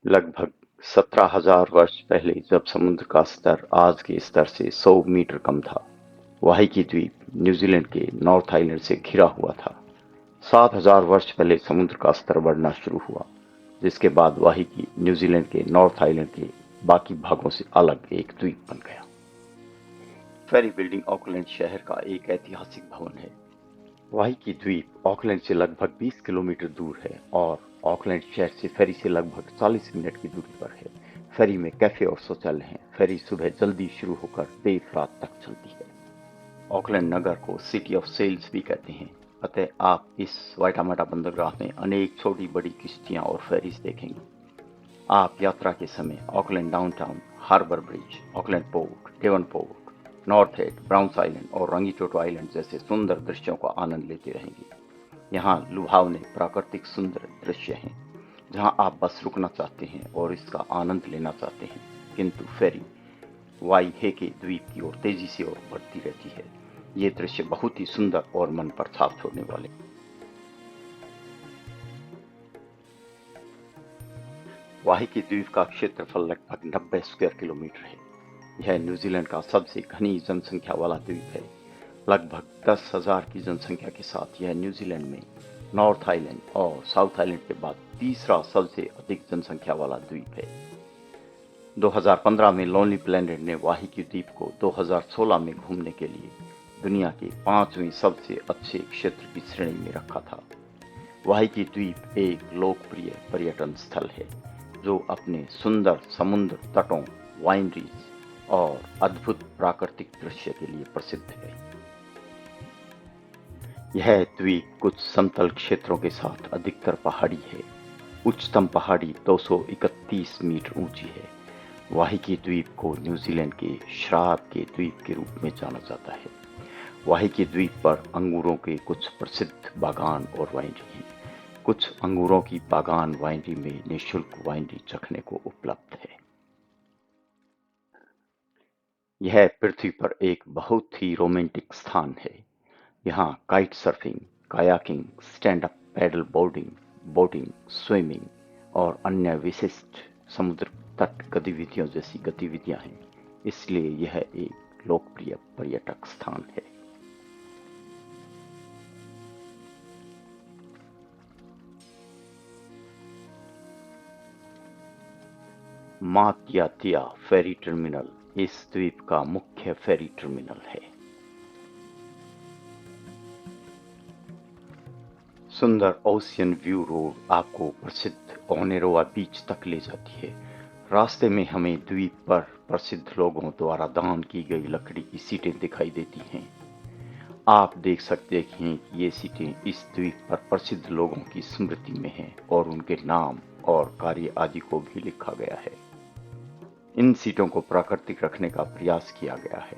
लगभग 17,000 वर्ष पहले जब समुद्र का स्तर आज के स्तर से 100 मीटर कम था, वाहिकी द्वीप न्यूजीलैंड के नॉर्थ आइलैंड से घिरा हुआ था। 7,000 वर्ष पहले समुद्र का स्तर बढ़ना शुरू हुआ, जिसके बाद वाहिकी न्यूजीलैंड के नॉर्थ आइलैंड के बाकी भागों से अलग एक द्वीप बन गया। फेरी बिल्डिंग ऑकलैंड शहर का एक ऐतिहासिक भवन है। वाहिकी द्वीप ऑकलैंड से लगभग 20 किलोमीटर दूर है और ऑकलैंड शहर से फेरी से लगभग 40 मिनट की दूरी पर है। फेरी में कैफे और शौचालय हैं। फेरी सुबह जल्दी शुरू होकर देर रात तक चलती है। ऑकलैंड नगर को सिटी ऑफ सेल्स भी कहते हैं, अतः आप इस वाइटामाटा बंदरगाह में अनेक छोटी बड़ी किश्तियां और फेरीज देखेंगे। आप यात्रा के समय Auckland downtown, harbour bridge, Auckland port, Devonport, North Head, Browns Island और रंगीटोटो आइलैंड जैसे सुंदर दृश्यों का आनंद लेते रहेंगे। यहाँ लुभावने प्राकृतिक सुंदर दृश्य हैं, जहाँ आप बस रुकना चाहते हैं और इसका आनंद लेना चाहते हैं, किंतु फेरी वाइहेके द्वीप की ओर तेजी से और बढ़ती रहती है। ये दृश्य बहुत ही सुंदर और मन पर छाप छोड़ने वाले। वाहिकी द्वीप का क्षेत्रफल लगभग 90 स्क्वायर किलोमीटर है। यह न्यूजीलैंड का सबसे घनी जनसंख्या वाला द्वीप है। लगभग 10,000 की जनसंख्या के साथ यह न्यूजीलैंड में नॉर्थ आइलैंड और साउथ आइलैंड के बाद तीसरा सबसे अधिक जनसंख्या वाला द्वीप है। 2015 में लोनली प्लैनेट ने वाहिकी द्वीप को 2016 में घूमने के लिए दुनिया के 5वें सबसे अच्छे क्षेत्र की श्रेणी में रखा था। वाहिकी द्वीप एक लोकप्रिय पर्यटन स्थल है, जो अपने सुंदर समुद्र तटों, वाइनरीज और अद्भुत प्राकृतिक दृश्य के लिए प्रसिद्ध है। यह द्वीप कुछ समतल क्षेत्रों के साथ अधिकतर पहाड़ी है। उच्चतम पहाड़ी 231 मीटर ऊंची है। वाहिकी द्वीप को न्यूजीलैंड के श्राप के द्वीप के रूप में जाना जाता है। वाहिकी द्वीप पर अंगूरों के कुछ प्रसिद्ध बागान और वाइनरी हैं। कुछ अंगूरों की बागान वाइनरी में निःशुल्क वाइनरी चखने को उपलब्ध है। यह पृथ्वी पर एक बहुत ही रोमांटिक स्थान है। यहाँ kite surfing, kayaking, stand up paddle boarding, boating, swimming और अन्य विशिष्ट समुद्र तट गतिविधियों जैसी गतिविधियां हैं, इसलिए यह एक लोकप्रिय पर्यटक स्थान है। मात्यातिया फेरी टर्मिनल इस द्वीप का मुख्य फेरी टर्मिनल है। सुंदर ओशियन व्यू रोड आपको प्रसिद्ध ओनेरोआ बीच तक ले जाती है। रास्ते में हमें द्वीप पर प्रसिद्ध लोगों द्वारा दान की गई लकड़ी की सीटें दिखाई देती हैं। आप देख सकते हैं कि ये सीटें इस द्वीप पर प्रसिद्ध लोगों की स्मृति में हैं और उनके नाम और कार्य आदि को भी लिखा गया है। इन सीटों को प्राकृतिक रखने का प्रयास किया गया है।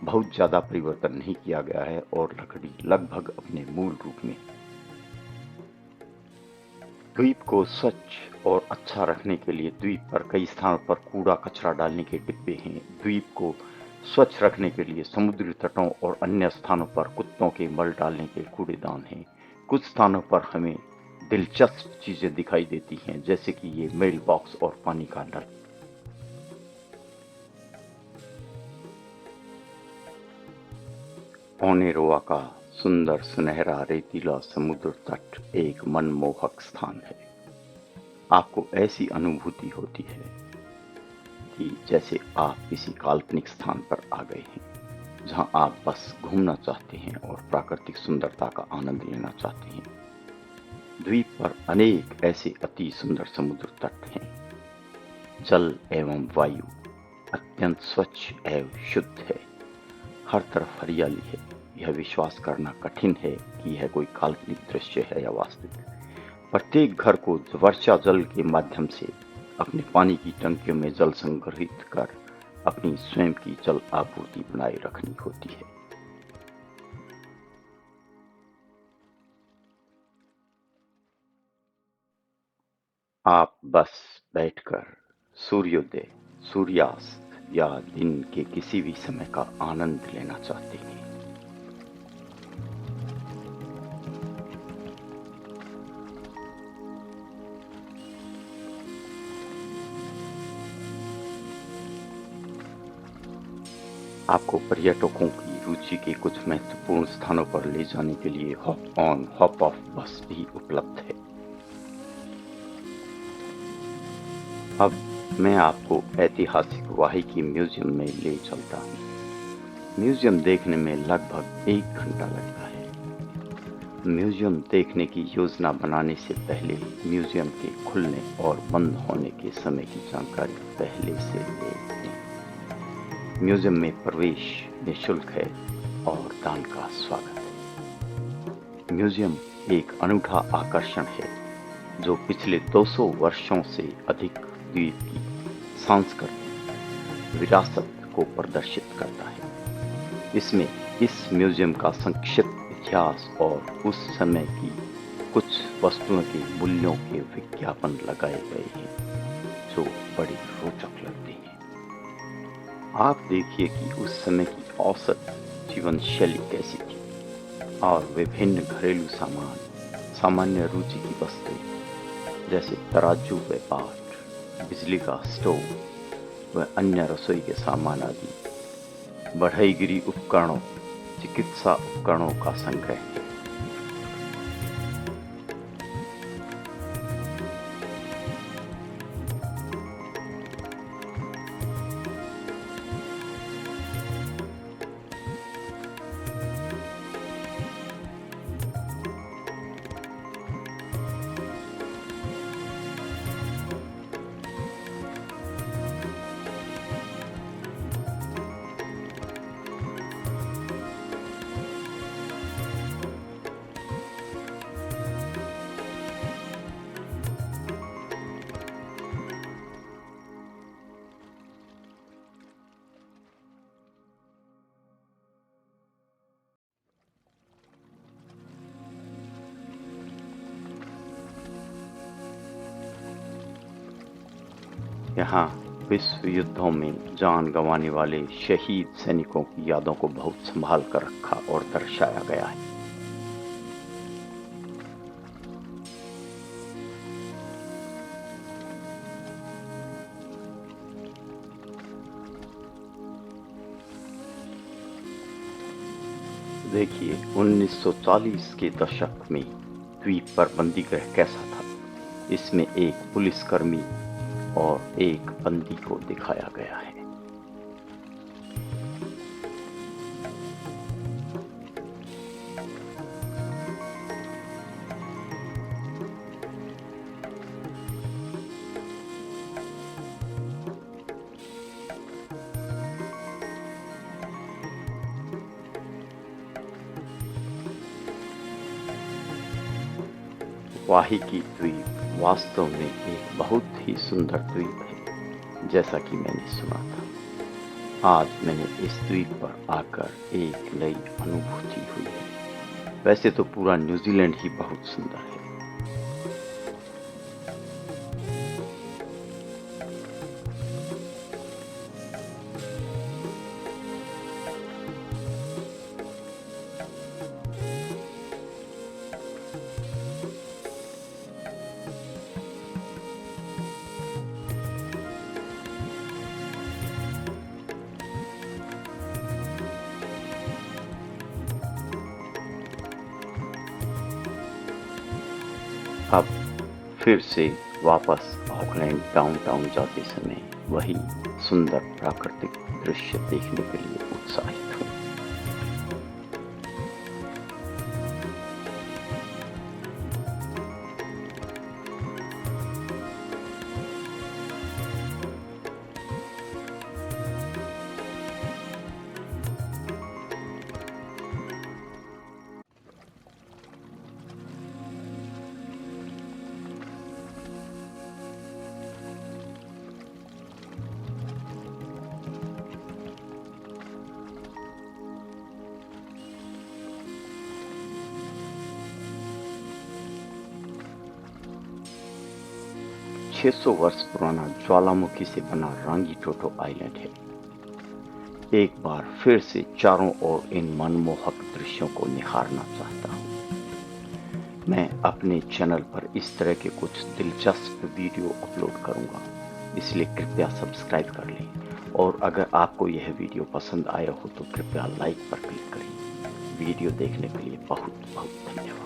बहुत ज्यादा परिवर्तन नहीं किया गया है और लकड़ी लगभग अपने मूल रूप में। द्वीप को स्वच्छ और अच्छा रखने के लिए द्वीप पर कई स्थानों पर कूड़ा कचरा डालने के डिब्बे हैं। द्वीप को स्वच्छ रखने के लिए समुद्री तटों और अन्य स्थानों पर कुत्तों के मल डालने के कूड़ेदान हैं। कुछ स्थानों पर हमें दिलचस्प चीजें दिखाई देती हैं, जैसे कि ये मेल बॉक्स और पानी का नल। ओनेरोआ का सुंदर सुनहरा रेतीला समुद्र तट एक मनमोहक स्थान है। आपको ऐसी अनुभूति होती है कि जैसे आप किसी काल्पनिक स्थान पर आ गए हैं, जहां आप बस घूमना चाहते हैं और प्राकृतिक सुंदरता का आनंद लेना चाहते हैं। द्वीप पर अनेक ऐसे अति सुंदर समुद्र तट हैं। जल एवं वायु अत्यंत स्वच्छ एवं शुद्ध है। हर तरफ हरियाली है। यह विश्वास करना कठिन है कि यह कोई काल्पनिक दृश्य है या वास्तविक। प्रत्येक घर को वर्षा जल के माध्यम से अपने पानी की टंकियों में जल संग्रहित कर अपनी स्वयं की जल आपूर्ति बनाए रखनी होती है। आप बस बैठकर सूर्योदय, सूर्यास्त या दिन के किसी भी समय का आनंद लेना चाहते हैं। आपको पर्यटकों की रुचि के कुछ महत्वपूर्ण स्थानों पर ले जाने के लिए हॉप ऑन हॉप ऑफ बस भी उपलब्ध है। अब मैं आपको ऐतिहासिक वाहिकी म्यूजियम में ले चलता हूँ। म्यूजियम देखने में लगभग 1 घंटा लगता है। म्यूजियम देखने की योजना बनाने से पहले म्यूजियम के खुलने और बंद होने के समय की जानकारी पहले से ले लें। म्यूजियम में प्रवेश निःशुल्क है और दान का स्वागत है। म्यूजियम एक अनूठा आकर्षण है जो पिछले 200 वर्षों से अधिक द्वीप की सांस्कृतिक विरासत को प्रदर्शित करता है। इसमें इस म्यूजियम का संक्षिप्त इतिहास और उस समय की कुछ वस्तुओं के मूल्यों के विज्ञापन लगाए गए हैं जो बड़ी रोचक लगते हैं। आप देखिए कि उस समय की औसत जीवन शैली कैसी थी और विभिन्न घरेलू सामान, सामान्य रुचि की वस्तुएं जैसे तराजू व पाट, बिजली का स्टोव व अन्य रसोई के सामान आदि, बढ़ईगिरी उपकरणों, चिकित्सा उपकरणों का संग्रह है। यहाँ विश्व युद्धों में जान गंवाने वाले शहीद सैनिकों की यादों को बहुत संभाल कर रखा और दर्शाया गया है। देखिए 1940 के दशक में द्वीप पर बंदी गृह कैसा था। इसमें एक पुलिसकर्मी और एक बंदी को दिखाया गया है। वाहिकी द्वीप वास्तव में एक बहुत ही सुंदर द्वीप है, जैसा कि मैंने सुना था। आज मैंने इस द्वीप पर आकर एक नई अनुभूति हुई है। वैसे तो पूरा न्यूजीलैंड ही बहुत सुंदर है। अब फिर से वापस ऑकलैंड डाउनटाउन जाते समय वही सुंदर प्राकृतिक दृश्य देखने के लिए उत्साहित हूँ। छह 600 वर्ष पुराना ज्वालामुखी से बना रांगीटोटो आइलैंड है। एक बार फिर से चारों ओर इन मनमोहक दृश्यों को निहारना चाहता हूँ। मैं अपने चैनल पर इस तरह के कुछ दिलचस्प वीडियो अपलोड करूंगा। इसलिए कृपया सब्सक्राइब कर लें। और अगर आपको यह वीडियो पसंद आया हो तो कृपया लाइक पर क्लिक करें। वीडियो देखने के लिए बहुत बहुत धन्यवाद।